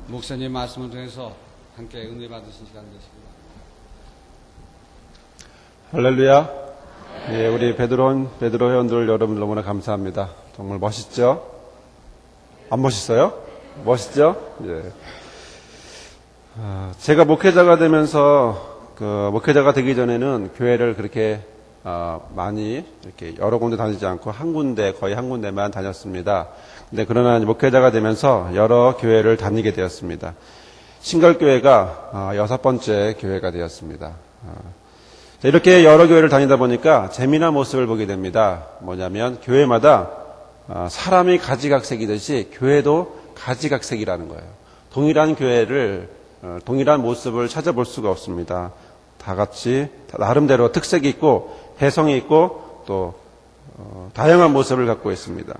목사님 말씀을 통해서 함께 은혜 받으신 시간 되시길 바랍니다. 할렐루야. 예, 우리 베드로 회원들 여러분 너무나 감사합니다. 정말 멋있죠? 안 멋있어요? 멋있죠? 예. 제가 목회자가 되면서 목회자가 되기 전에는 교회를 그렇게 많이 이렇게 여러 군데 다니지 않고 거의 한 군데만 다녔습니다. 근데 그러나 목회자가 되면서 여러 교회를 다니게 되었습니다. 신걸교회가 6번째 교회가 되었습니다. 이렇게 여러 교회를 다니다 보니까 재미난 모습을 보게 됩니다. 뭐냐면 교회마다 사람이 가지각색이듯이 교회도 가지각색이라는 거예요. 동일한 교회를 동일한 모습을 찾아볼 수가 없습니다. 다 같이 나름대로 특색이 있고 개성이 있고 또 다양한 모습을 갖고 있습니다.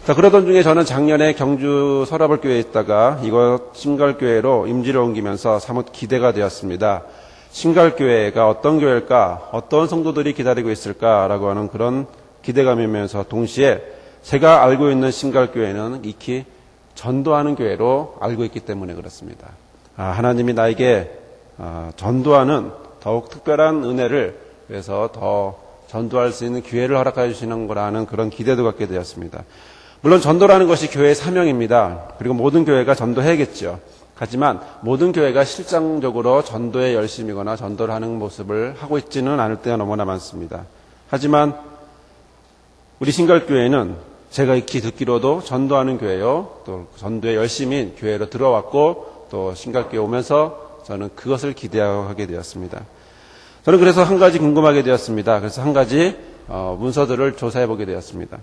자, 그러던 중에 저는 작년에 경주 서라벌교회에 있다가 이곳 신갈교회로 임지를 옮기면서 사뭇 기대가 되었습니다. 신갈교회가 어떤 교회일까? 어떤 성도들이 기다리고 있을까라고 하는 그런 기대감이면서 동시에 제가 알고 있는 신갈교회는 익히 전도하는 교회로 알고 있기 때문에 그렇습니다. 하나님이 나에게 전도하는 더욱 특별한 은혜를 위해서 더 전도할 수 있는 기회를 허락해 주시는 거라는 그런 기대도 갖게 되었습니다. 물론 전도라는 것이 교회의 사명입니다. 그리고 모든 교회가 전도해야겠죠. 하지만 모든 교회가 실장적으로 전도에 열심이거나 전도를 하는 모습을 하고 있지는 않을 때가 너무나 많습니다. 하지만 우리 신갈교회는 제가 익히 듣기로도 전도하는 교회요, 또 전도에 열심인 교회로 들어왔고 또 신갈교회 오면서 저는 그것을 기대하게 되었습니다. 저는 그래서 한 가지 궁금하게 되었습니다. 그래서 한 가지 문서들을 조사해 보게 되었습니다.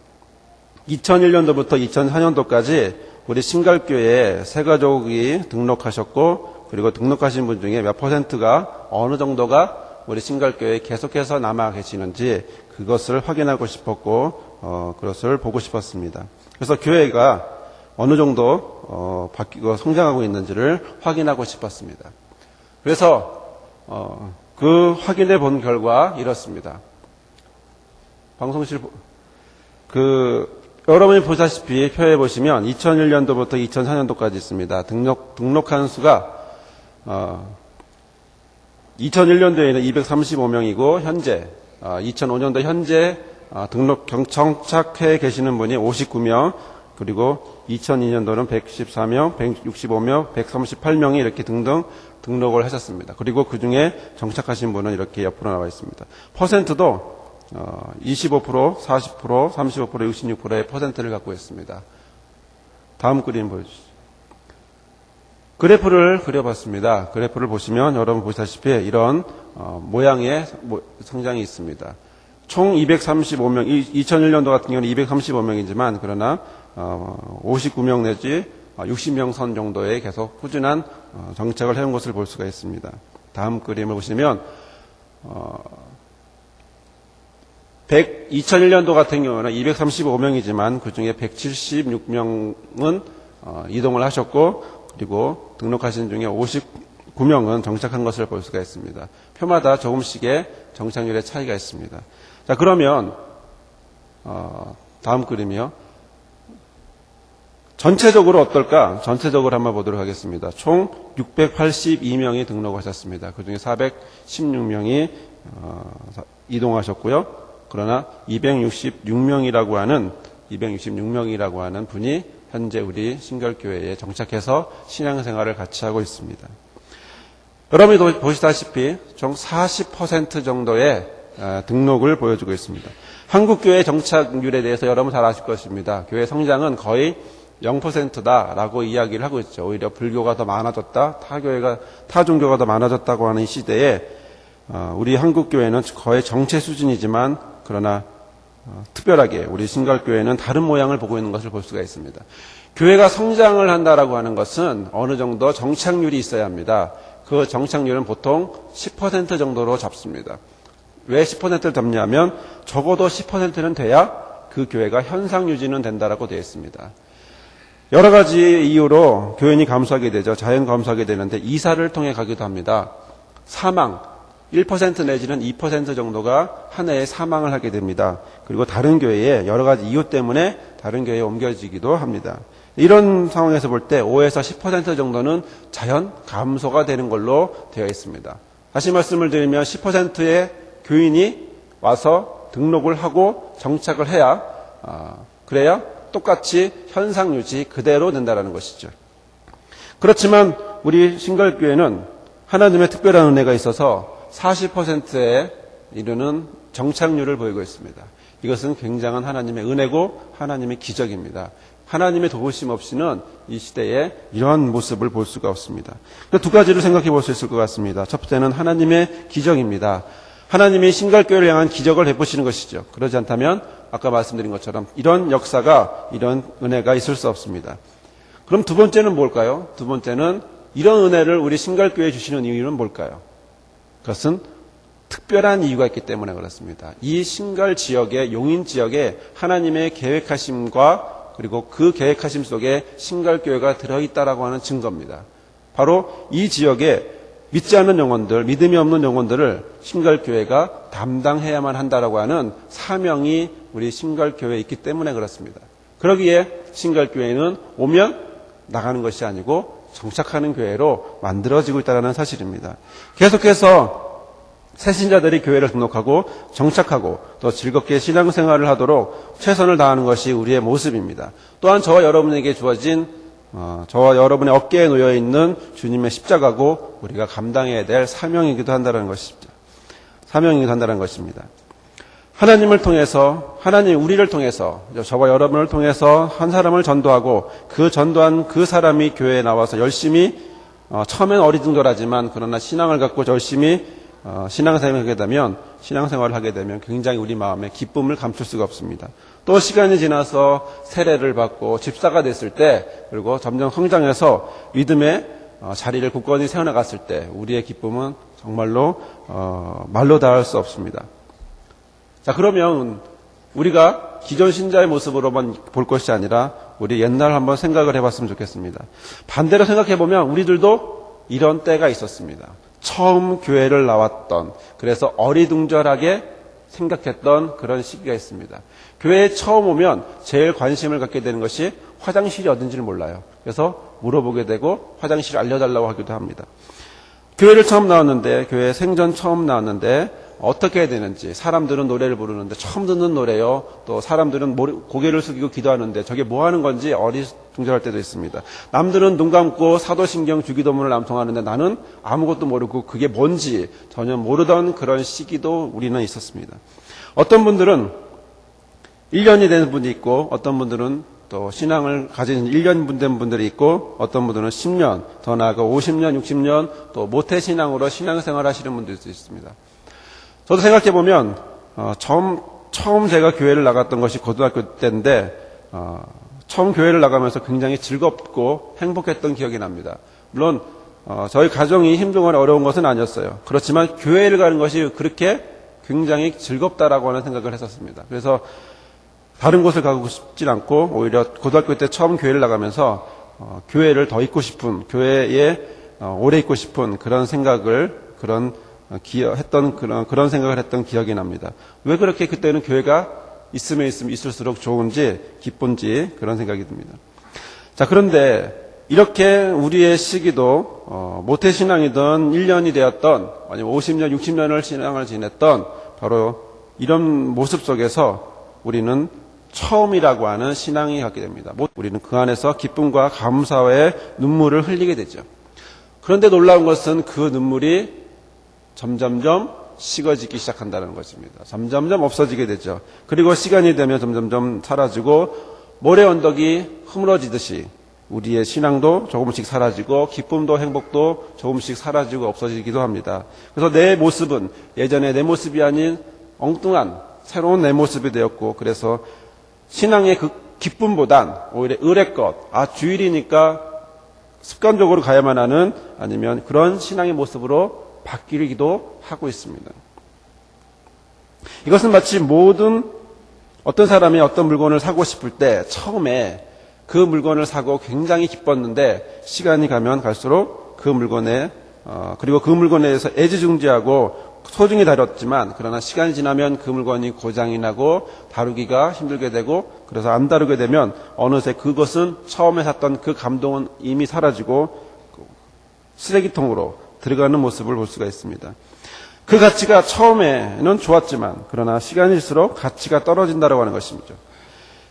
2001년도부터 2004년도까지 우리 신갈교회에 세 가족이 등록하셨고 그리고 등록하신 분 중에 몇 퍼센트가 어느 정도가 우리 신갈교회에 계속해서 남아 계시는지 그것을 확인하고 싶었고 그것을 보고 싶었습니다. 그래서 교회가 어느 정도 바뀌고 성장하고 있는지를 확인하고 싶었습니다. 그래서 그 확인해 본 결과 이렇습니다. 방송실 여러분이 보시다시피 표에 보시면 2001년도부터 2004년도까지 있습니다. 등록한 수가 2001년도에는 235명이고 현재 2005년도 현재 정착해 계시는 분이 59명 그리고 2002년도는 114명, 165명, 138명이 이렇게 등록을 하셨습니다. 그리고 그중에 정착하신 분은 이렇게 옆으로 나와 있습니다. 퍼센트도 25%, 40%, 35%, 66%의 퍼센트를 갖고 있습니다. 다음 그림 보여주시죠. 그래프를 그려봤습니다. 그래프를 보시면 여러분 보시다시피 이런 모양의 성장이 있습니다. 총 235명, 2001년도 같은 경우는 235명이지만 그러나 59명 내지 60명 선 정도의 계속 꾸준한 정착을 해온 것을 볼 수가 있습니다. 다음 그림을 보시면 2001년도 같은 경우는 235명이지만 그중에 176명은 이동을 하셨고 그리고 등록하신 중에 59명은 정착한 것을 볼 수가 있습니다. 표마다 조금씩의 정착률의 차이가 있습니다. 자, 그러면 다음 그림이요. 전체적으로 어떨까? 전체적으로 한번 보도록 하겠습니다. 총 682명이 등록하셨습니다. 그중에 416명이 이동하셨고요. 그러나 266명이라고 하는 분이 현재 우리 신갈교회에 정착해서 신앙생활을 같이 하고 있습니다. 여러분이 보시다시피 총 40% 정도의 등록을 보여주고 있습니다. 한국교회 정착률에 대해서 여러분 잘 아실 것입니다. 교회 성장은 거의 0%다라고 이야기를 하고 있죠. 오히려 불교가 더 많아졌다, 타 종교가 더 많아졌다고 하는 이 시대에 우리 한국교회는 거의 정체 수준이지만 그러나 특별하게 우리 신갈교회는 다른 모양을 보고 있는 것을 볼 수가 있습니다. 교회가 성장을 한다라고 하는 것은 어느 정도 정착률이 있어야 합니다. 그 정착률은 보통 10% 정도로 잡습니다. 왜 10%를 잡냐면 적어도 10%는 돼야 그 교회가 현상 유지는 된다라고 되어 있습니다. 여러 가지 이유로 교인이 감소하게 되죠. 자연 감소하게 되는데 이사를 통해 가기도 합니다. 사망 1% 내지는 2% 정도가 한 해에 사망을 하게 됩니다. 그리고 다른 교회에 여러 가지 이유 때문에 다른 교회에 옮겨지기도 합니다. 이런 상황에서 볼 때 5에서 10% 정도는 자연 감소가 되는 걸로 되어 있습니다. 다시 말씀을 드리면 10%의 교인이 와서 등록을 하고 정착을 해야 그래야 똑같이 현상 유지 그대로 된다는 것이죠. 그렇지만 우리 신갈교회는 하나님의 특별한 은혜가 있어서 40%에 이르는 정착률을 보이고 있습니다. 이것은 굉장한 하나님의 은혜고 하나님의 기적입니다. 하나님의 도우심 없이는 이 시대에 이러한 모습을 볼 수가 없습니다. 두 가지를 생각해 볼 수 있을 것 같습니다. 첫 번째는 하나님의 기적입니다. 하나님이 신갈교회를 향한 기적을 베푸시는 것이죠. 그러지 않다면 아까 말씀드린 것처럼 이런 역사가, 이런 은혜가 있을 수 없습니다. 그럼 두 번째는 뭘까요? 두 번째는 이런 은혜를 우리 신갈교회에 주시는 이유는 뭘까요? 그것은 특별한 이유가 있기 때문에 그렇습니다. 이 신갈 지역에, 용인 지역에 하나님의 계획하심과 그리고 그 계획하심 속에 신갈교회가 들어있다라고 하는 증거입니다. 바로 이 지역에 믿지 않는 영혼들, 믿음이 없는 영혼들을 신갈교회가 담당해야만 한다라고 하는 사명이 우리 신갈교회에 있기 때문에 그렇습니다. 그러기에 신갈교회는 오면 나가는 것이 아니고 정착하는 교회로 만들어지고 있다는 사실입니다. 계속해서 새신자들이 교회를 등록하고 정착하고 또 즐겁게 신앙생활을 하도록 최선을 다하는 것이 우리의 모습입니다. 또한 저와 여러분에게 주어진 저와 여러분의 어깨에 놓여있는 주님의 십자가고 우리가 감당해야 될 사명이기도 한다는 것입니다. 사명이기도 한다는 것입니다. 하나님을 통해서, 하나님 우리를 통해서, 저와 여러분을 통해서 한 사람을 전도하고 그 전도한 그 사람이 교회에 나와서 열심히 처음엔 어리둥절하지만 그러나 신앙을 갖고 열심히 신앙생활을 하게 되면 굉장히 우리 마음에 기쁨을 감출 수가 없습니다. 또 시간이 지나서 세례를 받고 집사가 됐을 때 그리고 점점 성장해서 믿음의 자리를 굳건히 세워나갔을 때 우리의 기쁨은 정말로 말로 닿을 수 없습니다. 자, 그러면 우리가 기존 신자의 모습으로만 볼 것이 아니라 우리 옛날 한번 생각을 해봤으면 좋겠습니다. 반대로 생각해보면 우리들도 이런 때가 있었습니다. 처음 교회를 나왔던, 그래서 어리둥절하게 생각했던 그런 시기가 있습니다. 교회에 처음 오면 제일 관심을 갖게 되는 것이 화장실이 어딘지를 몰라요. 그래서 물어보게 되고 화장실을 알려달라고 하기도 합니다. 교회를 처음 나왔는데, 교회 생전 처음 나왔는데 어떻게 해야 되는지, 사람들은 노래를 부르는데 처음 듣는 노래요. 또 사람들은 고개를 숙이고 기도하는데 저게 뭐 하는 건지 어리둥절할 때도 있습니다. 남들은 눈 감고 사도신경 주기도문을 암송하는데 나는 아무것도 모르고 그게 뭔지 전혀 모르던 그런 시기도 우리는 있었습니다. 어떤 분들은 1년이 된 분이 있고 어떤 분들은 또 신앙을 가진 1년 된 분들이 있고 어떤 분들은 10년, 더 나아가 50년, 60년 또 모태신앙으로 신앙생활 하시는 분들도 있습니다. 저도 생각해보면 처음 제가 교회를 나갔던 것이 고등학교 때인데 처음 교회를 나가면서 굉장히 즐겁고 행복했던 기억이 납니다. 물론 저희 가정이 힘들거나 어려운 것은 아니었어요. 그렇지만 교회를 가는 것이 그렇게 굉장히 즐겁다라고 하는 생각을 했었습니다. 그래서 다른 곳을 가고 싶진 않고 오히려 고등학교 때 처음 교회를 나가면서 교회를 더 있고 싶은, 교회에 오래 있고 싶은 그런 생각을 그런 생각을 했던 기억이 납니다. 왜 그렇게 그때는 교회가 있으면 있을수록 좋은지 기쁜지 그런 생각이 듭니다. 자, 그런데 이렇게 우리의 시기도 모태신앙이든 1년이 되었던 아니면 50년, 60년을 신앙을 지냈던 바로 이런 모습 속에서 우리는 처음이라고 하는 신앙이 갖게 됩니다. 우리는 그 안에서 기쁨과 감사의 눈물을 흘리게 되죠. 그런데 놀라운 것은 그 눈물이 점점점 식어지기 시작한다는 것입니다. 점점점 없어지게 되죠. 그리고 시간이 되면 점점점 사라지고 모래 언덕이 흐물어지듯이 우리의 신앙도 조금씩 사라지고 기쁨도 행복도 조금씩 사라지고 없어지기도 합니다. 그래서 내 모습은 예전의 내 모습이 아닌 엉뚱한 새로운 내 모습이 되었고 그래서 신앙의 그 기쁨보단 오히려 의례것, 주일이니까 습관적으로 가야만 하는 아니면 그런 신앙의 모습으로 바뀌기도 하고 있습니다. 이것은 마치 어떤 사람이 어떤 물건을 사고 싶을 때 처음에 그 물건을 사고 굉장히 기뻤는데 시간이 가면 갈수록 그 물건에 그리고 그 물건에 대해서 애지중지하고 소중히 다뤘지만 그러나 시간이 지나면 그 물건이 고장이 나고 다루기가 힘들게 되고 그래서 안 다루게 되면 어느새 그것은 처음에 샀던 그 감동은 이미 사라지고 쓰레기통으로 들어가는 모습을 볼 수가 있습니다. 그 가치가 처음에는 좋았지만 그러나 시간이 질수록 가치가 떨어진다고 하는 것입니다.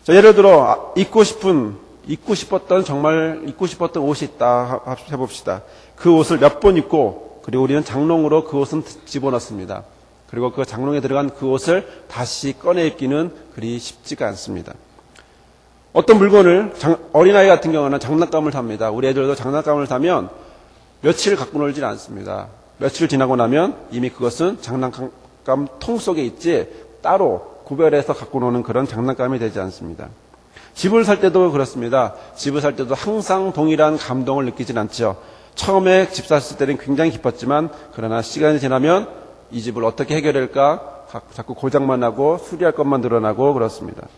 자, 예를 들어 입고 싶었던 정말 입고 싶었던 옷이 있다 해봅시다. 그 옷을 몇 번 입고 그리고 우리는 장롱으로 그 옷은 집어넣습니다. 그리고 그 장롱에 들어간 그 옷을 다시 꺼내 입기는 그리 쉽지가 않습니다. 어떤 물건을 어린아이 같은 경우는 장난감을 삽니다. 우리 애들도 장난감을 사면 며칠 갖고 놀지 않습니다. 며칠 지나고 나면 이미 그것은 장난감 통 속에 있지 따로 구별해서 갖고 노는 그런 장난감이 되지 않습니다. 집을 살 때도 그렇습니다. 집을 살 때도 항상 동일한 감동을 느끼진 않죠. 처음에 집 샀을 때는 굉장히 기뻤지만 그러나 시간이 지나면 이 집을 어떻게 해결할까 자꾸 고장만 나고 수리할 것만 늘어나고 그렇습니다.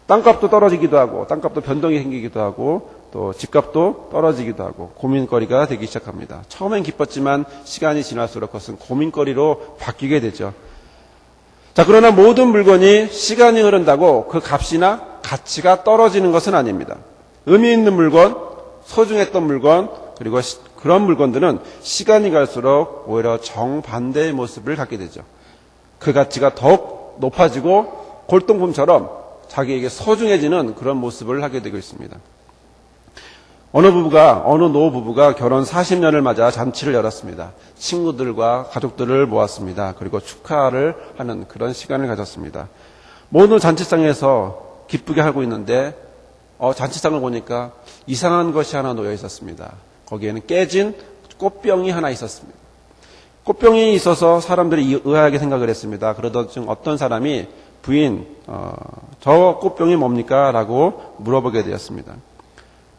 땅값도 떨어지기도 하고 땅값도 변동이 생기기도 하고 또 집값도 떨어지기도 하고 고민거리가 되기 시작합니다. 처음엔 기뻤지만 시간이 지날수록 그것은 고민거리로 바뀌게 되죠. 자, 그러나 모든 물건이 시간이 흐른다고 그 값이나 가치가 떨어지는 것은 아닙니다. 의미 있는 물건, 소중했던 물건, 그리고 그런 물건들은 시간이 갈수록 오히려 정반대의 모습을 갖게 되죠. 그 가치가 더욱 높아지고 골동품처럼 자기에게 소중해지는 그런 모습을 하게 되고 있습니다. 어느 노부부가 결혼 40년을 맞아 잔치를 열었습니다. 친구들과 가족들을 모았습니다. 그리고 축하를 하는 그런 시간을 가졌습니다. 모든 잔치상에서 기쁘게 하고 있는데 잔치상을 보니까 이상한 것이 하나 놓여 있었습니다. 거기에는 깨진 꽃병이 하나 있었습니다. 꽃병이 있어서 사람들이 의아하게 생각을 했습니다. 그러던 중 어떤 사람이 부인, 저 꽃병이 뭡니까? 라고 물어보게 되었습니다.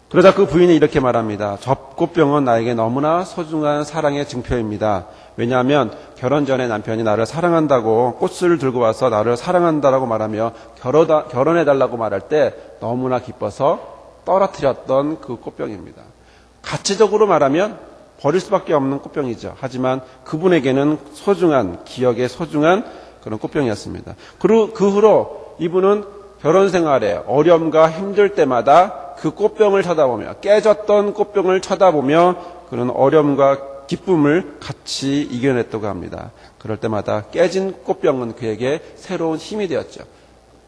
그러자 그 부인이 이렇게 말합니다. 저 꽃병은 나에게 너무나 소중한 사랑의 증표입니다. 왜냐하면 결혼 전에 남편이 나를 사랑한다고 꽃을 들고 와서 나를 사랑한다라고 말하며 결혼해달라고 말할 때 너무나 기뻐서 떨어뜨렸던 그 꽃병입니다. 가치적으로 말하면 버릴 수밖에 없는 꽃병이죠. 하지만 그분에게는 소중한, 기억에 소중한 그런 꽃병이었습니다. 그리고 그 후로 이분은 결혼 생활에 어려움과 힘들 때마다 그 꽃병을 쳐다보며 깨졌던 꽃병을 쳐다보며 그런 어려움과 기쁨을 같이 이겨냈다고 합니다. 그럴 때마다 깨진 꽃병은 그에게 새로운 힘이 되었죠.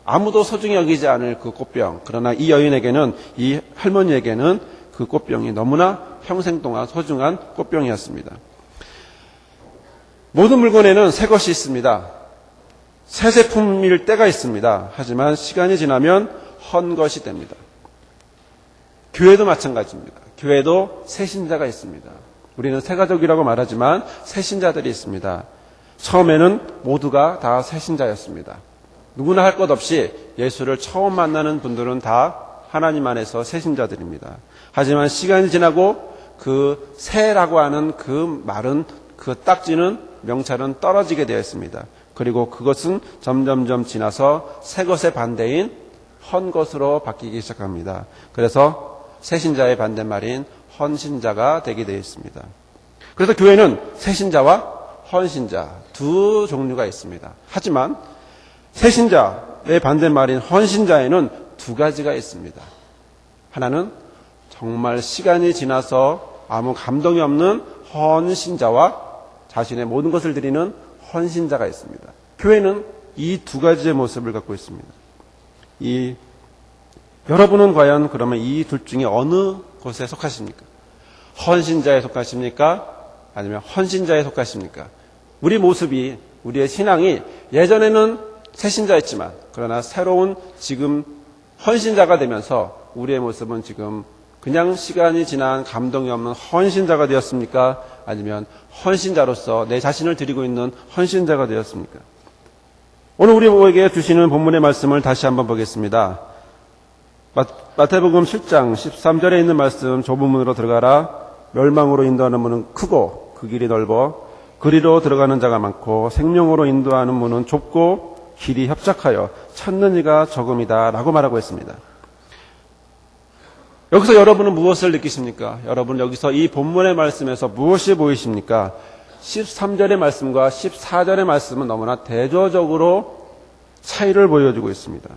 아무도 소중히 여기지 않을 그 꽃병. 그러나 이 여인에게는, 이 할머니에게는 그 꽃병이 너무나 평생 동안 소중한 꽃병이었습니다. 모든 물건에는 새 것이 있습니다. 새 제품일 때가 있습니다. 하지만 시간이 지나면 헌 것이 됩니다. 교회도 마찬가지입니다. 교회도 새신자가 있습니다. 우리는 새가족이라고 말하지만 새신자들이 있습니다. 처음에는 모두가 다 새신자였습니다. 누구나 할 것 없이 예수를 처음 만나는 분들은 다 하나님 안에서 새신자들입니다. 하지만 시간이 지나고 그 새라고 하는 그 말은, 그 딱지는, 명찰은 떨어지게 되어 있습니다. 그리고 그것은 점점점 지나서 새 것의 반대인 헌 것으로 바뀌기 시작합니다. 그래서 새신자의 반대말인 헌신자가 되게 되어 있습니다. 그래서 교회는 새신자와 헌신자 두 종류가 있습니다. 하지만 새신자의 반대말인 헌신자에는 두 가지가 있습니다. 하나는 정말 시간이 지나서 아무 감동이 없는 헌신자와 자신의 모든 것을 드리는 헌신자가 있습니다. 교회는 이 두 가지의 모습을 갖고 있습니다. 여러분은 과연 그러면 이 둘 중에 어느 곳에 속하십니까? 헌신자에 속하십니까? 아니면 헌신자에 속하십니까? 우리 모습이, 우리의 신앙이 예전에는 새신자였지만 그러나 새로운 지금 헌신자가 되면서 우리의 모습은 지금 그냥 시간이 지난 감동이 없는 헌신자가 되었습니까? 아니면 헌신자로서 내 자신을 드리고 있는 헌신자가 되었습니까? 오늘 우리에게 주시는 본문의 말씀을 다시 한번 보겠습니다. 마태복음 7장 13절에 있는 말씀, 좁은 문으로 들어가라. 멸망으로 인도하는 문은 크고 그 길이 넓어 그리로 들어가는 자가 많고 생명으로 인도하는 문은 좁고 길이 협착하여 찾는 이가 적음이다 라고 말하고 있습니다. 여기서 여러분은 무엇을 느끼십니까? 여러분 여기서 이 본문의 말씀에서 무엇이 보이십니까? 13절의 말씀과 14절의 말씀은 너무나 대조적으로 차이를 보여주고 있습니다.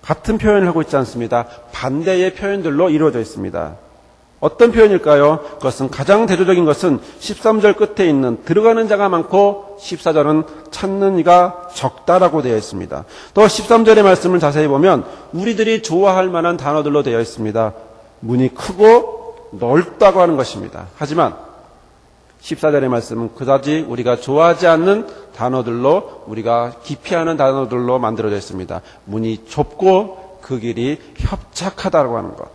같은 표현을 하고 있지 않습니다. 반대의 표현들로 이루어져 있습니다. 어떤 표현일까요? 그것은 가장 대조적인 것은 13절 끝에 있는 들어가는 자가 많고 14절은 찾는 이가 적다라고 되어 있습니다. 또 13절의 말씀을 자세히 보면 우리들이 좋아할 만한 단어들로 되어 있습니다. 문이 크고 넓다고 하는 것입니다. 하지만 14절의 말씀은 그다지 우리가 좋아하지 않는 단어들로 우리가 기피하는 단어들로 만들어져 있습니다. 문이 좁고 그 길이 협착하다고 하는 것.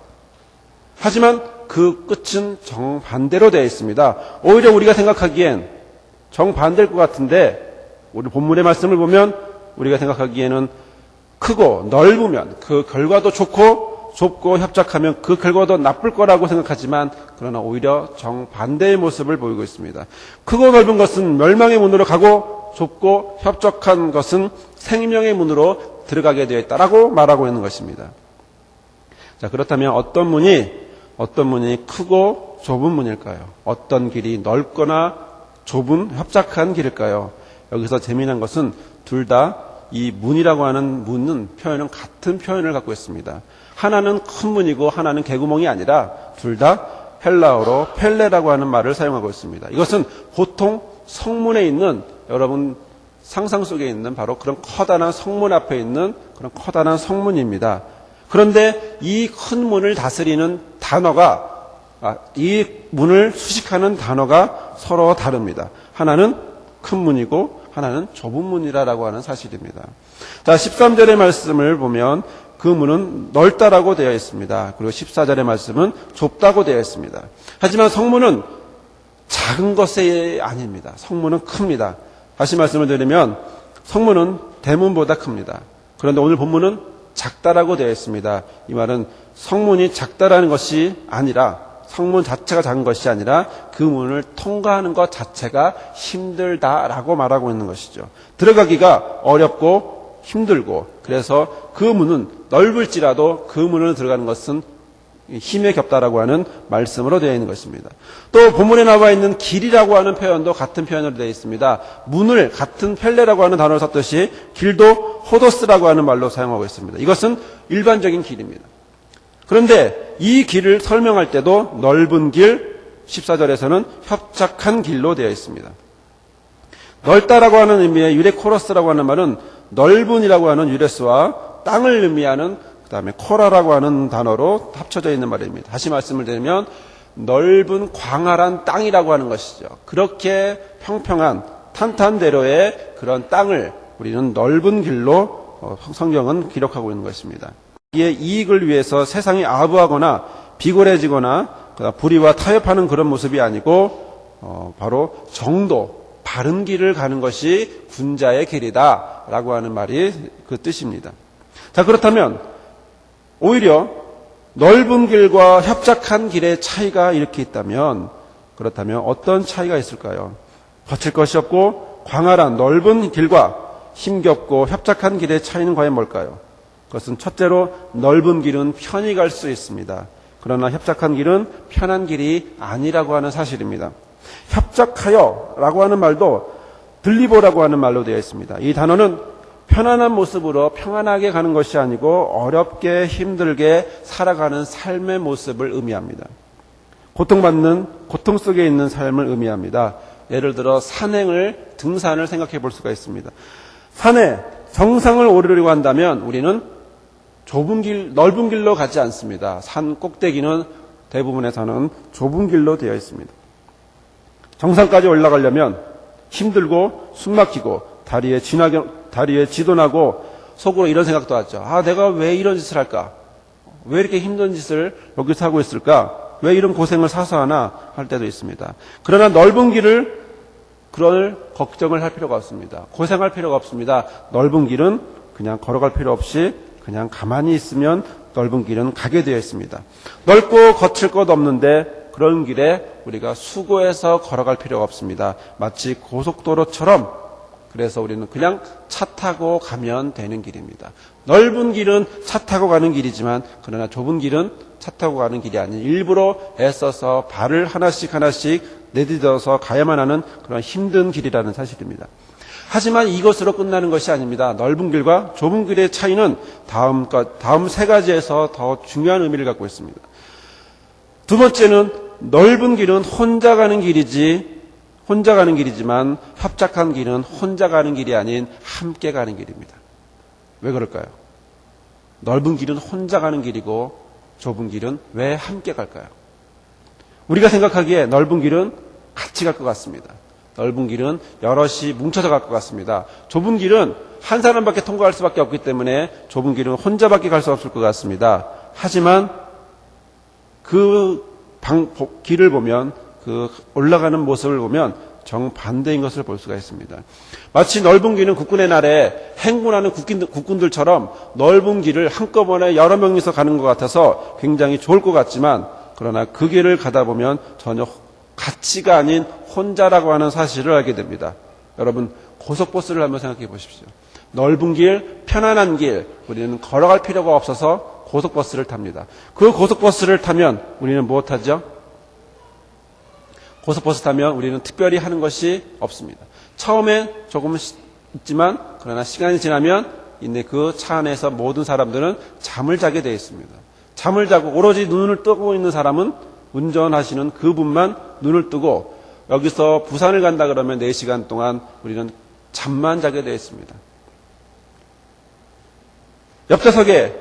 하지만 그 끝은 정반대로 되어 있습니다. 오히려 우리가 생각하기엔 정반대일 것 같은데 우리 본문의 말씀을 보면 우리가 생각하기에는 크고 넓으면 그 결과도 좋고 좁고 협착하면 그 결과도 나쁠 거라고 생각하지만 그러나 오히려 정반대의 모습을 보이고 있습니다. 크고 넓은 것은 멸망의 문으로 가고 좁고 협착한 것은 생명의 문으로 들어가게 되어 있다라고 말하고 있는 것입니다. 자, 그렇다면 어떤 문이 크고 좁은 문일까요? 어떤 길이 넓거나 좁은 협착한 길일까요? 여기서 재미난 것은 둘 다 이 문이라고 하는 문은 표현은 같은 표현을 갖고 있습니다. 하나는 큰 문이고 하나는 개구멍이 아니라 둘 다 헬라어로 펠레라고 하는 말을 사용하고 있습니다. 이것은 보통 성문에 있는 여러분 상상 속에 있는 바로 그런 커다란 성문 앞에 있는 그런 커다란 성문입니다. 그런데 이 큰 문을 다스리는 단어가 이 문을 수식하는 단어가 서로 다릅니다. 하나는 큰 문이고 하나는 좁은 문이라고 하는 사실입니다. 자, 13절의 말씀을 보면 그 문은 넓다라고 되어 있습니다. 그리고 14절의 말씀은 좁다고 되어 있습니다. 하지만 성문은 작은 것이 아닙니다. 성문은 큽니다. 다시 말씀을 드리면 성문은 대문보다 큽니다. 그런데 오늘 본문은 작다라고 되어 있습니다. 이 말은 성문이 작다라는 것이 아니라 성문 자체가 작은 것이 아니라 그 문을 통과하는 것 자체가 힘들다라고 말하고 있는 것이죠. 들어가기가 어렵고 힘들고 그래서 그 문은 넓을지라도 그 문을 들어가는 것은 힘에 겹다라고 하는 말씀으로 되어 있는 것입니다. 또 본문에 나와 있는 길이라고 하는 표현도 같은 표현으로 되어 있습니다. 문을 같은 펠레라고 하는 단어를 썼듯이 길도 호도스라고 하는 말로 사용하고 있습니다. 이것은 일반적인 길입니다. 그런데 이 길을 설명할 때도 넓은 길, 14절에서는 협착한 길로 되어 있습니다. 넓다라고 하는 의미의 유레코러스라고 하는 말은 넓은이라고 하는 유레스와 땅을 의미하는 그 다음에 코라라고 하는 단어로 합쳐져 있는 말입니다. 다시 말씀을 드리면 넓은 광활한 땅이라고 하는 것이죠. 그렇게 평평한 탄탄대로의 그런 땅을 우리는 넓은 길로 성경은 기록하고 있는 것입니다. 이의 이익을 위해서 세상이 아부하거나 비굴해지거나 불의와 타협하는 그런 모습이 아니고 바로 정도, 바른 길을 가는 것이 군자의 길이다라고 하는 말이 그 뜻입니다. 자, 그렇다면 오히려 넓은 길과 협착한 길의 차이가 이렇게 있다면 그렇다면 어떤 차이가 있을까요? 거칠 것이 없고 광활한 넓은 길과 힘겹고 협착한 길의 차이는 과연 뭘까요? 그것은 첫째로 넓은 길은 편히 갈 수 있습니다. 그러나 협착한 길은 편한 길이 아니라고 하는 사실입니다. 협착하여라고 하는 말도 들리보라고 하는 말로 되어 있습니다. 이 단어는 편안한 모습으로 평안하게 가는 것이 아니고 어렵게 힘들게 살아가는 삶의 모습을 의미합니다. 고통받는 고통 속에 있는 삶을 의미합니다. 예를 들어 등산을 생각해 볼 수가 있습니다. 산에 정상을 오르려고 한다면 우리는 넓은 길로 가지 않습니다. 산 꼭대기는 대부분에서는 좁은 길로 되어 있습니다. 정상까지 올라가려면 힘들고 숨막히고 다리에 지도나고 속으로 이런 생각도 하죠. 내가 왜 이런 짓을 할까? 왜 이렇게 힘든 짓을 여기서 하고 있을까? 왜 이런 고생을 사서 하나 할 때도 있습니다. 그러나 넓은 길을 그럴 걱정을 할 필요가 없습니다. 고생할 필요가 없습니다. 넓은 길은 그냥 걸어갈 필요 없이 그냥 가만히 있으면 넓은 길은 가게 되어 있습니다. 넓고 거칠 것 없는데 그런 길에 우리가 수고해서 걸어갈 필요가 없습니다. 마치 고속도로처럼 그래서 우리는 그냥 차 타고 가면 되는 길입니다. 넓은 길은 차 타고 가는 길이지만 그러나 좁은 길은 차 타고 가는 길이 아닌 일부러 애써서 발을 하나씩 내딛어서 가야만 하는 그런 힘든 길이라는 사실입니다. 하지만 이것으로 끝나는 것이 아닙니다. 넓은 길과 좁은 길의 차이는 다음 세 가지에서 더 중요한 의미를 갖고 있습니다. 두 번째는 넓은 길은 혼자 가는 길이지만 협착한 길은 혼자 가는 길이 아닌 함께 가는 길입니다. 왜 그럴까요? 넓은 길은 혼자 가는 길이고 좁은 길은 왜 함께 갈까요? 우리가 생각하기에 넓은 길은 같이 갈 것 같습니다. 넓은 길은 여럿이 뭉쳐서 갈 것 같습니다. 좁은 길은 한 사람밖에 통과할 수밖에 없기 때문에 좁은 길은 혼자밖에 갈 수 없을 것 같습니다. 하지만 길을 보면 그 올라가는 모습을 보면 정반대인 것을 볼 수가 있습니다. 마치 넓은 길은 국군의 날에 행군하는 국군들처럼 넓은 길을 한꺼번에 여러 명이서 가는 것 같아서 굉장히 좋을 것 같지만 그러나 그 길을 가다 보면 전혀 같이가 아닌 혼자라고 하는 사실을 알게 됩니다. 여러분 고속버스를 한번 생각해 보십시오. 넓은 길, 편안한 길, 우리는 걸어갈 필요가 없어서 고속버스를 탑니다. 그 고속버스를 타면 우리는 무엇하죠? 고속버스 타면 우리는 특별히 하는 것이 없습니다. 처음엔 조금 있지만 그러나 시간이 지나면 이제 그 차 안에서 모든 사람들은 잠을 자게 되어 있습니다. 잠을 자고 오로지 눈을 뜨고 있는 사람은 운전하시는 그분만 눈을 뜨고 여기서 부산을 간다 그러면 4시간 동안 우리는 잠만 자게 되어 있습니다. 옆좌석에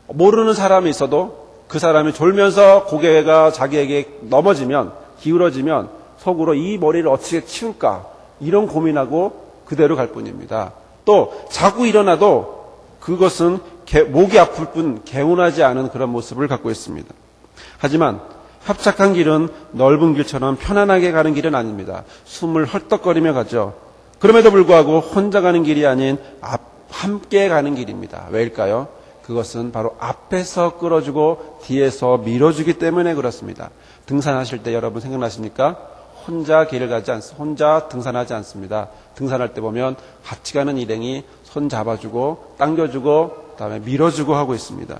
모르는 사람이 있어도 그 사람이 졸면서 고개가 자기에게 기울어지면 속으로 이 머리를 어떻게 치울까 이런 고민하고 그대로 갈 뿐입니다. 또 자고 일어나도 그것은 목이 아플 뿐 개운하지 않은 그런 모습을 갖고 있습니다. 하지만 협착한 길은 넓은 길처럼 편안하게 가는 길은 아닙니다. 숨을 헐떡거리며 가죠. 그럼에도 불구하고 혼자 가는 길이 아닌 함께 가는 길입니다. 왜일까요? 그것은 바로 앞에서 끌어주고 뒤에서 밀어주기 때문에 그렇습니다. 등산하실 때 여러분 생각나십니까? 혼자 등산하지 않습니다. 등산할 때 보면 같이 가는 일행이 손 잡아주고 당겨주고 그다음에 밀어주고 하고 있습니다.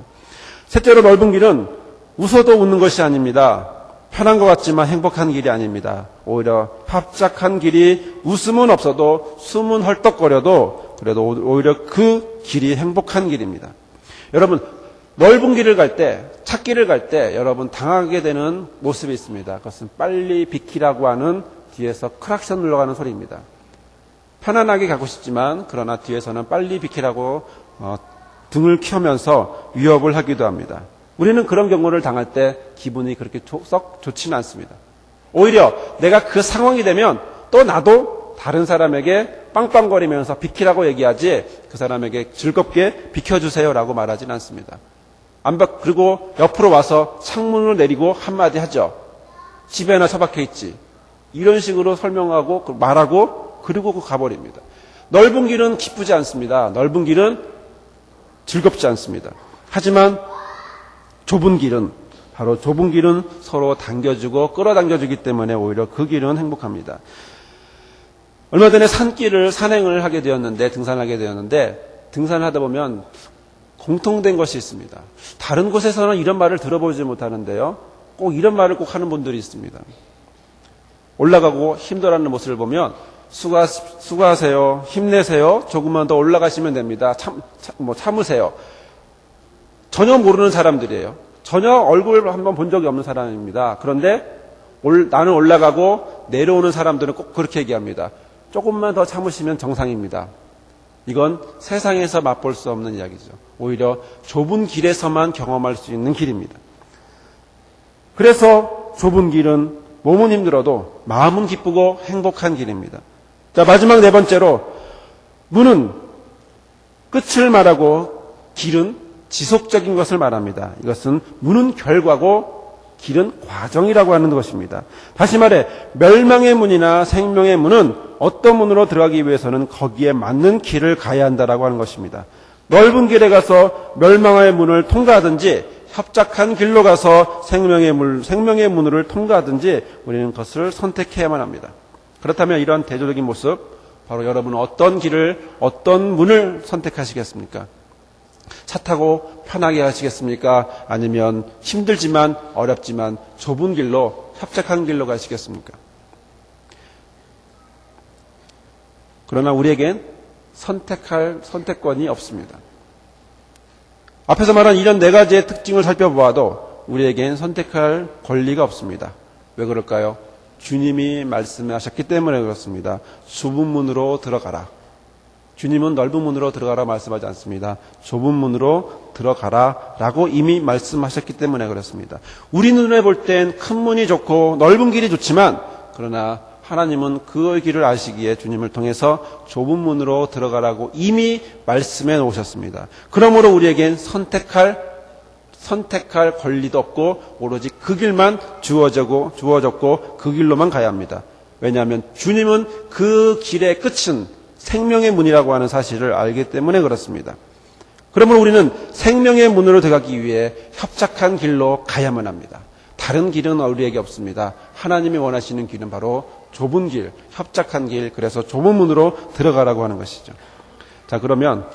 셋째로 넓은 길은 웃어도 웃는 것이 아닙니다. 편한 것 같지만 행복한 길이 아닙니다. 오히려 협착한 길이 웃음은 없어도 숨은 헐떡거려도 그래도 오히려 그 길이 행복한 길입니다. 여러분 넓은 길을 갈 때, 찾길을 갈 때 여러분 당하게 되는 모습이 있습니다. 그것은 빨리 비키라고 하는 뒤에서 크락션 눌러가는 소리입니다. 편안하게 가고 싶지만 그러나 뒤에서는 빨리 비키라고 등을 켜면서 위협을 하기도 합니다. 우리는 그런 경우를 당할 때 기분이 그렇게 썩 좋지는 않습니다. 오히려 내가 그 상황이 되면 또 나도 다른 사람에게 빵빵거리면서 비키라고 얘기하지 그 사람에게 즐겁게 비켜주세요라고 말하지는 않습니다. 그리고 옆으로 와서 창문을 내리고 한마디 하죠. 집에나 처박혀 있지. 이런 식으로 설명하고 말하고 그리고 가버립니다. 넓은 길은 기쁘지 않습니다. 넓은 길은 즐겁지 않습니다. 하지만 좁은 길은 서로 당겨주고 끌어당겨주기 때문에 오히려 그 길은 행복합니다. 얼마 전에 산행을 등산하게 되었는데 등산을 하다 보면 공통된 것이 있습니다. 다른 곳에서는 이런 말을 들어보지 못하는데요. 꼭 이런 말을 꼭 하는 분들이 있습니다. 올라가고 힘들어하는 모습을 보면 수고하세요. 힘내세요. 조금만 더 올라가시면 됩니다. 참으세요. 전혀 모르는 사람들이에요. 전혀 얼굴을 한번 본 적이 없는 사람입니다. 그런데 나는 올라가고 내려오는 사람들은 꼭 그렇게 얘기합니다. 조금만 더 참으시면 정상입니다. 이건 세상에서 맛볼 수 없는 이야기죠. 오히려 좁은 길에서만 경험할 수 있는 길입니다. 그래서 좁은 길은 몸은 힘들어도 마음은 기쁘고 행복한 길입니다. 자, 마지막 네 번째로 문은 끝을 말하고 길은 지속적인 것을 말합니다. 이것은 문은 결과고 길은 과정이라고 하는 것입니다. 다시 말해 멸망의 문이나 생명의 문은 어떤 문으로 들어가기 위해서는 거기에 맞는 길을 가야 한다라고 하는 것입니다. 넓은 길에 가서 멸망의 문을 통과하든지 협착한 길로 가서 생명의 문을 통과하든지 우리는 그것을 선택해야만 합니다. 그렇다면 이러한 대조적인 모습, 바로 여러분은 어떤 문을 선택하시겠습니까? 차 타고 편하게 하시겠습니까? 아니면 힘들지만 어렵지만 좁은 길로 협착한 길로 가시겠습니까? 그러나 우리에겐 선택할 선택권이 없습니다. 앞에서 말한 이런 네 가지의 특징을 살펴보아도 우리에겐 선택할 권리가 없습니다. 왜 그럴까요? 주님이 말씀하셨기 때문에 그렇습니다. 좁은 문으로 들어가라. 주님은 넓은 문으로 들어가라 말씀하지 않습니다. 좁은 문으로 들어가라 라고 이미 말씀하셨기 때문에 그렇습니다. 우리 눈에 볼 땐 큰 문이 좋고 넓은 길이 좋지만 그러나 하나님은 그 길을 아시기에 주님을 통해서 좁은 문으로 들어가라고 이미 말씀해 놓으셨습니다. 그러므로 우리에겐 선택할 권리도 없고 오로지 그 길만 주어졌고 그 길로만 가야 합니다. 왜냐하면 주님은 그 길의 끝은 생명의 문이라고 하는 사실을 알기 때문에 그렇습니다. 그러므로 우리는 생명의 문으로 들어가기 위해 협착한 길로 가야만 합니다. 다른 길은 우리에게 없습니다. 하나님이 원하시는 길은 바로 좁은 길, 협착한 길, 그래서 좁은 문으로 들어가라고 하는 것이죠. 자, 그러면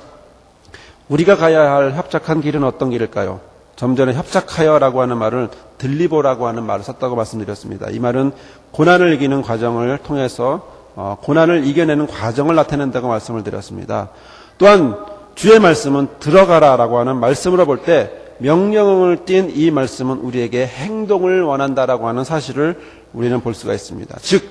우리가 가야 할 협착한 길은 어떤 길일까요? 좀 전에 협착하여라고 하는 말을 들리보라고 하는 말을 썼다고 말씀드렸습니다. 이 말은 고난을 이기는 과정을 통해서 고난을 이겨내는 과정을 나타낸다고 말씀을 드렸습니다. 또한 주의 말씀은 들어가라라고 하는 말씀으로 볼 때 명령을 띤 이 말씀은 우리에게 행동을 원한다라고 하는 사실을 우리는 볼 수가 있습니다. 즉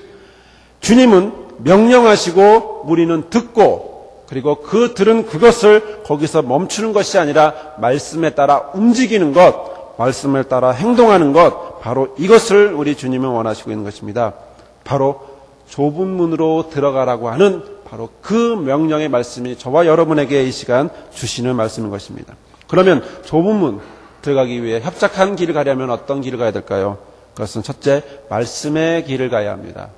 주님은 명령하시고 우리는 듣고 그리고 그 들은 그것을 거기서 멈추는 것이 아니라 말씀에 따라 움직이는 것, 말씀에 따라 행동하는 것, 바로 이것을 우리 주님은 원하시고 있는 것입니다. 바로 좁은 문으로 들어가라고 하는 바로 그 명령의 말씀이 저와 여러분에게 이 시간 주시는 말씀인 것입니다. 그러면 좁은 문 들어가기 위해 협착한 길을 가려면 어떤 길을 가야 될까요? 그것은 첫째, 말씀의 길을 가야 합니다.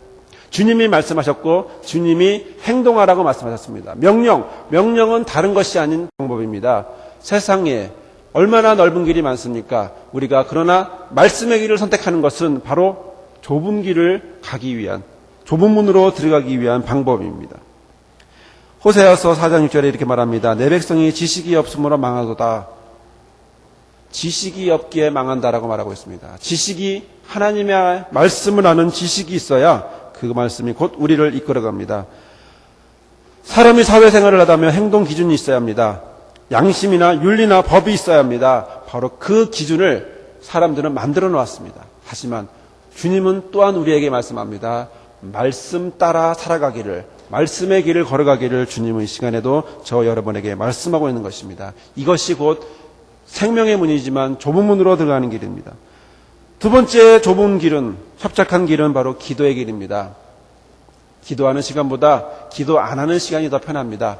주님이 말씀하셨고 주님이 행동하라고 말씀하셨습니다. 명령은 다른 것이 아닌 방법입니다. 세상에 얼마나 넓은 길이 많습니까? 우리가 그러나 말씀의 길을 선택하는 것은 바로 좁은 길을 가기 위한, 좁은 문으로 들어가기 위한 방법입니다. 호세아서 4장 6절에 이렇게 말합니다. 내 백성이 지식이 없으므로 망하도다. 지식이 없기에 망한다라고 말하고 있습니다. 지식이 하나님의 말씀을 아는 지식이 있어야 그 말씀이 곧 우리를 이끌어갑니다. 사람이 사회생활을 하다면 행동 기준이 있어야 합니다. 양심이나 윤리나 법이 있어야 합니다. 바로 그 기준을 사람들은 만들어 놓았습니다. 하지만 주님은 또한 우리에게 말씀합니다. 말씀 따라 살아가기를, 말씀의 길을 걸어가기를 주님은 이 시간에도 저 여러분에게 말씀하고 있는 것입니다. 이것이 곧 생명의 문이지만 좁은 문으로 들어가는 길입니다. 두 번째 좁은 길은, 협착한 길은 바로 기도의 길입니다. 기도하는 시간보다 기도 안 하는 시간이 더 편합니다.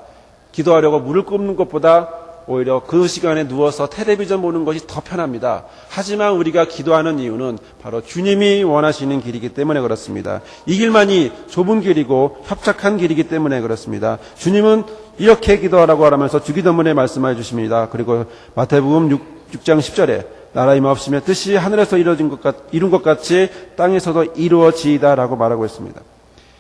기도하려고 물을 꼽는 것보다 오히려 그 시간에 누워서 텔레비전 보는 것이 더 편합니다. 하지만 우리가 기도하는 이유는 바로 주님이 원하시는 길이기 때문에 그렇습니다. 이 길만이 좁은 길이고 협착한 길이기 때문에 그렇습니다. 주님은 이렇게 기도하라고 하라면서 주기도문에 말씀해 주십니다. 그리고 마태복음 6장 10절에 나라 임하옵시며 뜻이 하늘에서 이룬 것 같이 땅에서도 이루어지이다라고 말하고 있습니다.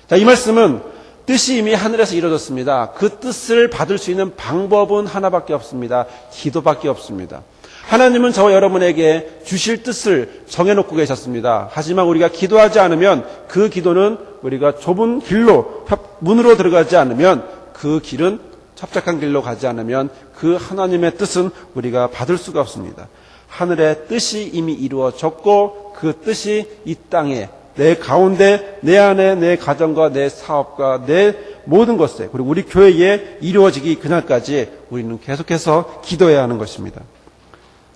자, 이 말씀은 뜻이 이미 하늘에서 이루어졌습니다. 그 뜻을 받을 수 있는 방법은 하나밖에 없습니다. 기도밖에 없습니다. 하나님은 저와 여러분에게 주실 뜻을 정해놓고 계셨습니다. 하지만 우리가 기도하지 않으면 그 기도는 우리가 좁은 길로, 문으로 들어가지 않으면 그 길은 협착한 길로 가지 않으면 그 하나님의 뜻은 우리가 받을 수가 없습니다. 하늘의 뜻이 이미 이루어졌고 그 뜻이 이 땅에 내 가운데, 내 안에, 내 가정과 내 사업과 내 모든 것에, 그리고 우리 교회에 이루어지기 그날까지 우리는 계속해서 기도해야 하는 것입니다.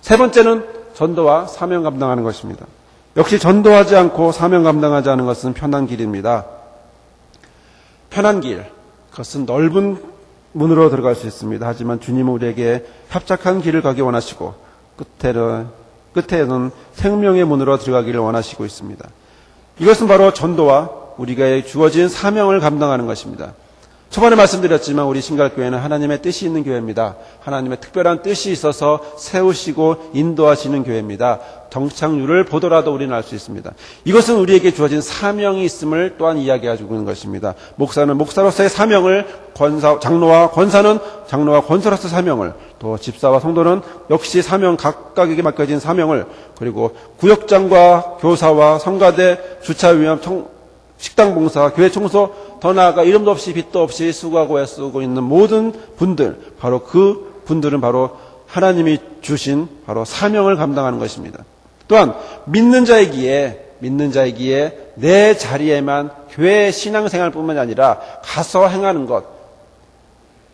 세 번째는 전도와 사명 감당하는 것입니다. 역시 전도하지 않고 사명 감당하지 않은 것은 편한 길입니다. 편한 길, 그것은 넓은 문으로 들어갈 수 있습니다. 하지만 주님은 우리에게 협착한 길을 가기 원하시고 끝에는 생명의 문으로 들어가기를 원하시고 있습니다. 이것은 바로 전도와 우리가 주어진 사명을 감당하는 것입니다. 초반에 말씀드렸지만 우리 신갈교회는 하나님의 뜻이 있는 교회입니다. 하나님의 특별한 뜻이 있어서 세우시고 인도하시는 교회입니다. 정착률을 보더라도 우리는 알 수 있습니다. 이것은 우리에게 주어진 사명이 있음을 또한 이야기해주고 있는 것입니다. 목사는 목사로서의 사명을, 장로와 권사는 장로와 권사로서의 사명을, 또 집사와 성도는 역시 사명, 각각에게 맡겨진 사명을, 그리고 구역장과 교사와 성가대, 주차위원, 식당 봉사, 교회 청소, 더 나아가 이름도 없이 빛도 없이 수고하고 애쓰고 있는 모든 분들, 바로 그 분들은 바로 하나님이 주신 바로 사명을 감당하는 것입니다. 또한 믿는 자이기에 내 자리에만 교회 신앙생활뿐만 아니라 가서 행하는 것,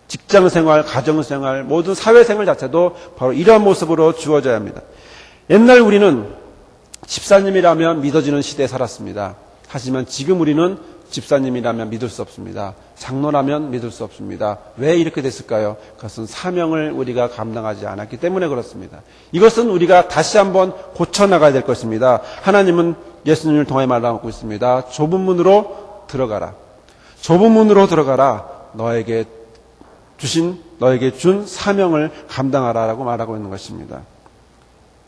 직장생활, 가정생활, 모든 사회생활 자체도 바로 이러한 모습으로 주어져야 합니다. 옛날 우리는 집사님이라면 믿어지는 시대에 살았습니다. 하지만 지금 우리는 집사님이라면 믿을 수 없습니다. 장로라면 믿을 수 없습니다. 왜 이렇게 됐을까요? 그것은 사명을 우리가 감당하지 않았기 때문에 그렇습니다. 이것은 우리가 다시 한번 고쳐나가야 될 것입니다. 하나님은 예수님을 통해 말하고 있습니다. 좁은 문으로 들어가라. 좁은 문으로 들어가라. 너에게 준 사명을 감당하라라고 말하고 있는 것입니다.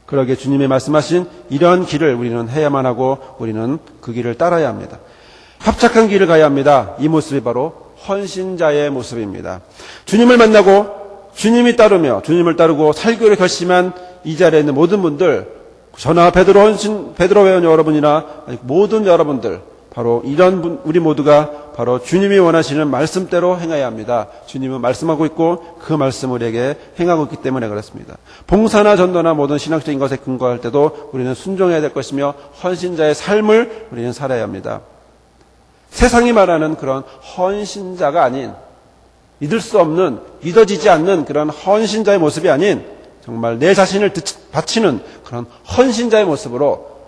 그러기에 주님이 말씀하신 이런 길을 우리는 해야만 하고 우리는 그 길을 따라야 합니다. 합착한 길을 가야 합니다. 이 모습이 바로 헌신자의 모습입니다. 주님을 만나고 주님을 따르고 살기로 결심한 이 자리에 있는 모든 분들, 저나 베드로 회원 여러분이나 모든 여러분들, 바로 이런 우리 모두가 바로 주님이 원하시는 말씀대로 행해야 합니다. 주님은 말씀하고 있고 그 말씀을 우리에게 행하고 있기 때문에 그렇습니다. 봉사나 전도나 모든 신앙적인 것에 근거할 때도 우리는 순종해야 될 것이며 헌신자의 삶을 우리는 살아야 합니다. 세상이 말하는 그런 헌신자가 아닌, 믿을 수 없는, 믿어지지 않는 그런 헌신자의 모습이 아닌 정말 내 자신을 바치는 그런 헌신자의 모습으로,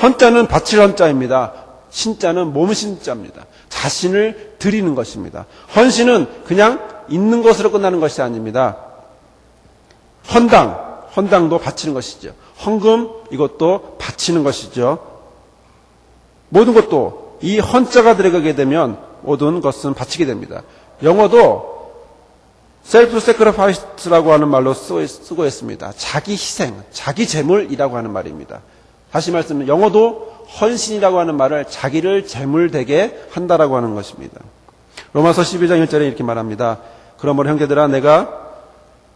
헌자는 바칠 헌자입니다. 신자는 몸신자입니다. 자신을 드리는 것입니다. 헌신은 그냥 있는 것으로 끝나는 것이 아닙니다. 헌당도 바치는 것이죠. 헌금, 이것도 바치는 것이죠. 모든 것도 이 헌자가 들어가게 되면 모든 것은 바치게 됩니다. 영어도 self sacrifice라고 하는 말로 쓰고 있습니다. 자기 희생, 자기 제물이라고 하는 말입니다. 다시 말씀드리면 영어도 헌신이라고 하는 말을 자기를 제물되게 한다라고 하는 것입니다. 로마서 12장 1절에 이렇게 말합니다. 그러므로 형제들아, 내가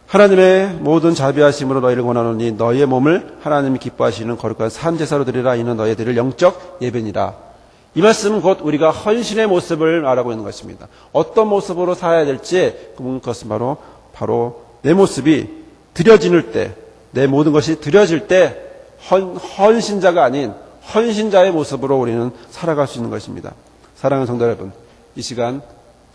하나님의 모든 자비하심으로 너희를 권하노니 너희의 몸을 하나님이 기뻐하시는 거룩한 산 제사로 드리라. 이는 너희 드릴 영적 예배니라. 이 말씀은 곧 우리가 헌신의 모습을 말하고 있는 것입니다. 어떤 모습으로 살아야 될지, 그것은 바로 내 모습이 드려질 때, 내 모든 것이 드려질 때 헌신자가 아닌 헌신자의 모습으로 우리는 살아갈 수 있는 것입니다. 사랑하는 성도 여러분, 이 시간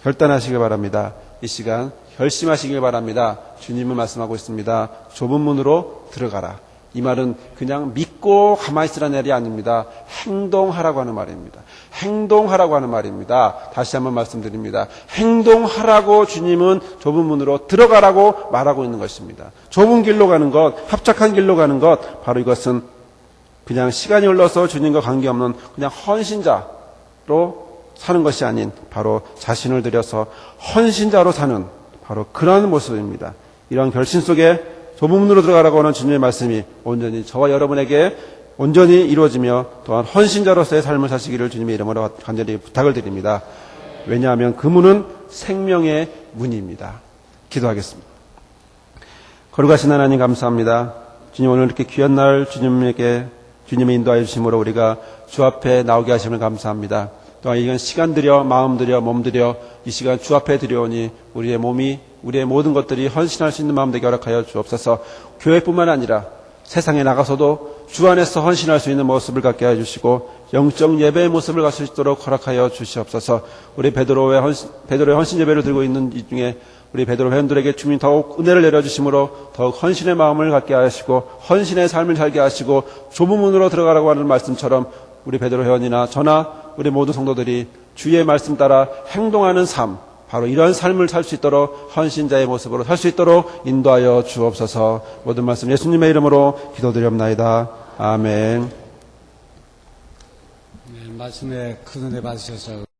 결단하시길 바랍니다. 이 시간 결심하시길 바랍니다. 주님은 말씀하고 있습니다. 좁은 문으로 들어가라. 이 말은 그냥 믿고 가만히 있으라는 말이 아닙니다. 행동하라고 하는 말입니다. 행동하라고 하는 말입니다. 다시 한번 말씀드립니다. 행동하라고 주님은 좁은 문으로 들어가라고 말하고 있는 것입니다. 좁은 길로 가는 것, 합작한 길로 가는 것, 바로 이것은 그냥 시간이 흘러서 주님과 관계없는 그냥 헌신자로 사는 것이 아닌 바로 자신을 들여서 헌신자로 사는 바로 그런 모습입니다. 이런 결심 속에 좁은 문으로 들어가라고 하는 주님의 말씀이 온전히 저와 여러분에게 온전히 이루어지며 또한 헌신자로서의 삶을 사시기를 주님의 이름으로 간절히 부탁을 드립니다. 왜냐하면 그 문은 생명의 문입니다. 기도하겠습니다. 거룩하신 하나님 감사합니다. 주님, 오늘 이렇게 귀한 날 주님의 인도하여 주심으로 우리가 주 앞에 나오게 하심을 감사합니다. 또한 이건 시간 들여, 마음 들여, 몸 들여 이 시간 주 앞에 들여오니 우리의 몸이, 우리의 모든 것들이 헌신할 수 있는 마음 되게 허락하여 주옵소서. 교회뿐만 아니라 세상에 나가서도 주 안에서 헌신할 수 있는 모습을 갖게 해주시고 영적 예배의 모습을 갖을 수 있도록 허락하여 주시옵소서. 우리 베드로의 헌신 예배를 들고 있는 이 중에 우리 베드로 회원들에게 주님 더욱 은혜를 내려주심으로 더욱 헌신의 마음을 갖게 하시고 헌신의 삶을 살게 하시고 좁은 문으로 들어가라고 하는 말씀처럼 우리 베드로 회원이나 저나 우리 모든 성도들이 주의 말씀 따라 행동하는 삶, 바로 이런 삶을 살 수 있도록 헌신자의 모습으로 살 수 있도록 인도하여 주옵소서. 모든 말씀 예수님의 이름으로 기도드리옵나이다. 아멘. 네, 말씀에 큰 은혜 받으셔서